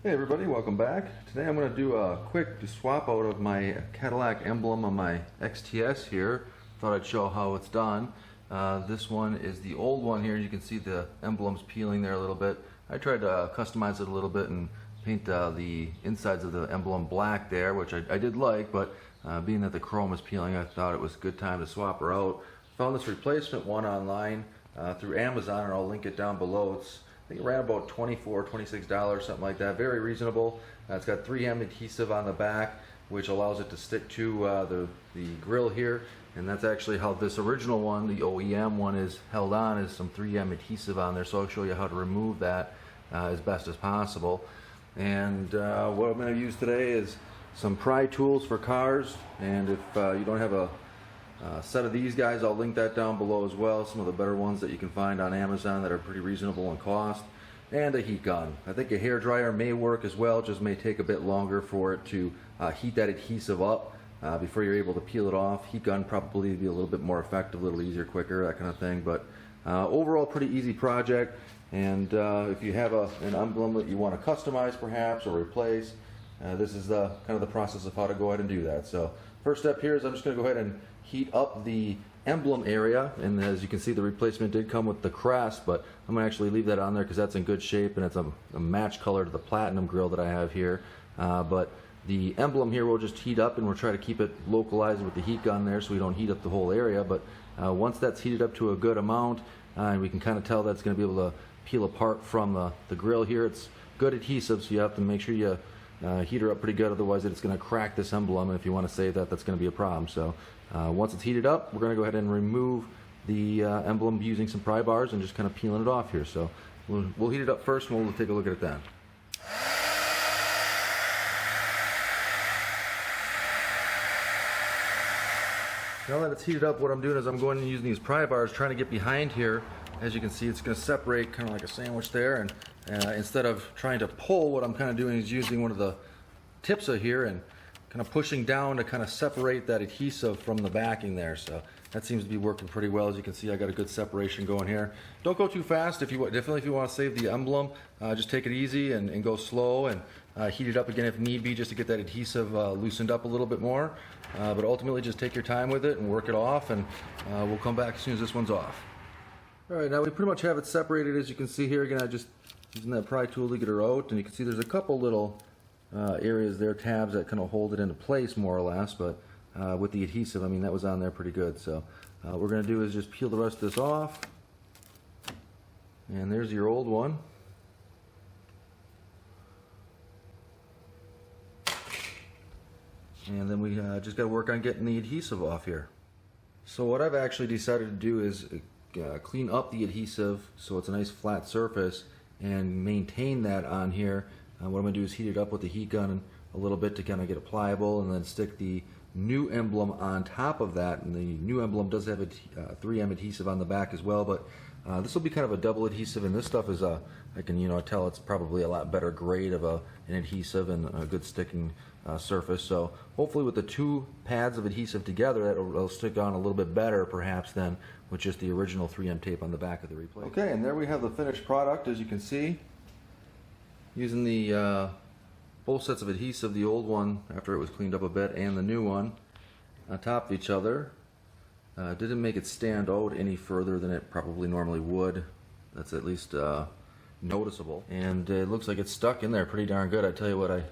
Hey everybody, welcome back. Today I'm going to do a quick swap out of my Cadillac Emblem on my XTS here. Thought I'd show how it's done. This one is the old one here. You can see the emblems peeling there a little bit. I tried to customize it a little bit and paint the insides of the emblem black there, which I did like, but being that the chrome is peeling, I thought it was a good time to swap her out. Found this replacement one online through Amazon, and I'll link it down below. I think it ran about $24, $26, something like that. Very reasonable. It's got 3M adhesive on the back, which allows it to stick to the grill here. And that's actually how this original one, the OEM one, is held on, is some 3M adhesive on there. So I'll show you how to remove that as best as possible. And what I'm going to use today is some pry tools for cars. And if you don't have a set of these guys, I'll link that down below as well. Some of the better ones that you can find on Amazon that are pretty reasonable in cost. And a heat gun. I think a hair dryer may work as well, just may take a bit longer for it to heat that adhesive up before you're able to peel it off. Heat gun probably be a little bit more effective, a little easier, quicker, that kind of thing. But overall, pretty easy project. And if you have an emblem that you want to customize perhaps or replace, this is kind of the process of how to go ahead and do that. So first step here is I'm just going to go ahead and heat up the emblem area, and as you can see, the replacement did come with the crest, but I'm going to actually leave that on there because that's in good shape, and it's a match color to the Platinum grill that I have here. But the emblem here will just heat up, and we'll try to keep it localized with the heat gun there so we don't heat up the whole area. But once that's heated up to a good amount, and we can kind of tell that's going to be able to peel apart from the grill here. It's good adhesive, so you have to make sure you heat her up pretty good, otherwise it's going to crack this emblem, and if you want to save that, that's going to be a problem. So once it's heated up, we're going to go ahead and remove the emblem using some pry bars and just kind of peeling it off here. So we'll heat it up first, and we'll take a look at it then. Now that it's heated up, what I'm doing is I'm going and using these pry bars, trying to get behind here. As you can see, it's going to separate kind of like a sandwich there, and instead of trying to pull, what I'm kind of doing is using one of the tips of here and kind of pushing down to kind of separate that adhesive from the backing there. So that seems to be working pretty well. As you can see, I got a good separation going here. Don't go too fast. Definitely if you want to save the emblem, just take it easy and go slow, and heat it up again if need be, just to get that adhesive loosened up a little bit more. But ultimately, just take your time with it and work it off, and we'll come back as soon as this one's off. Alright, now we pretty much have it separated, as you can see here. Again, I just using that pry tool to get her out, and you can see there's a couple little areas there, tabs that kind of hold it into place more or less, but with the adhesive, I mean, that was on there pretty good. So what we're going to do is just peel the rest of this off, and there's your old one. And then we just got to work on getting the adhesive off here. So what I've actually decided to do is clean up the adhesive so it's a nice flat surface and maintain that on here. What I'm going to do is heat it up with the heat gun a little bit to kind of get it pliable, and then stick the new emblem on top of that. And the new emblem does have a 3M adhesive on the back as well, but this will be kind of a double adhesive, and this stuff is I can tell it's probably a lot better grade of an adhesive and a good sticking surface. So hopefully with the two pads of adhesive together, it'll stick on a little bit better perhaps than with just the original 3M tape on the back of the replacement. Okay, and there we have the finished product. As you can see, using the both sets of adhesive, the old one after it was cleaned up a bit and the new one on top of each other, didn't make it stand out any further than it probably normally would. That's at least noticeable, and it looks like it's stuck in there pretty darn good. I tell you what, I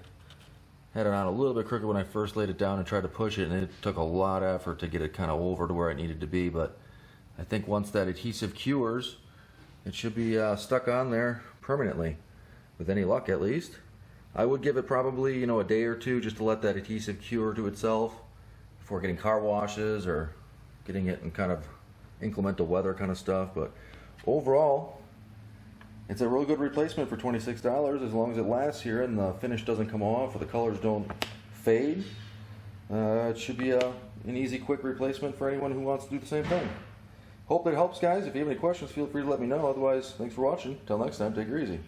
had it on a little bit crooked when I first laid it down and tried to push it, and it took a lot of effort to get it kind of over to where it needed to be. But I think once that adhesive cures, it should be stuck on there permanently, with any luck at least. I would give it probably a day or two just to let that adhesive cure to itself before getting car washes or getting it in kind of inclement weather kind of stuff. But overall, it's a really good replacement for $26 as long as it lasts here and the finish doesn't come off or the colors don't fade. It should be an easy, quick replacement for anyone who wants to do the same thing. Hope it helps, guys. If you have any questions, feel free to let me know. Otherwise, thanks for watching. Till next time, take her easy.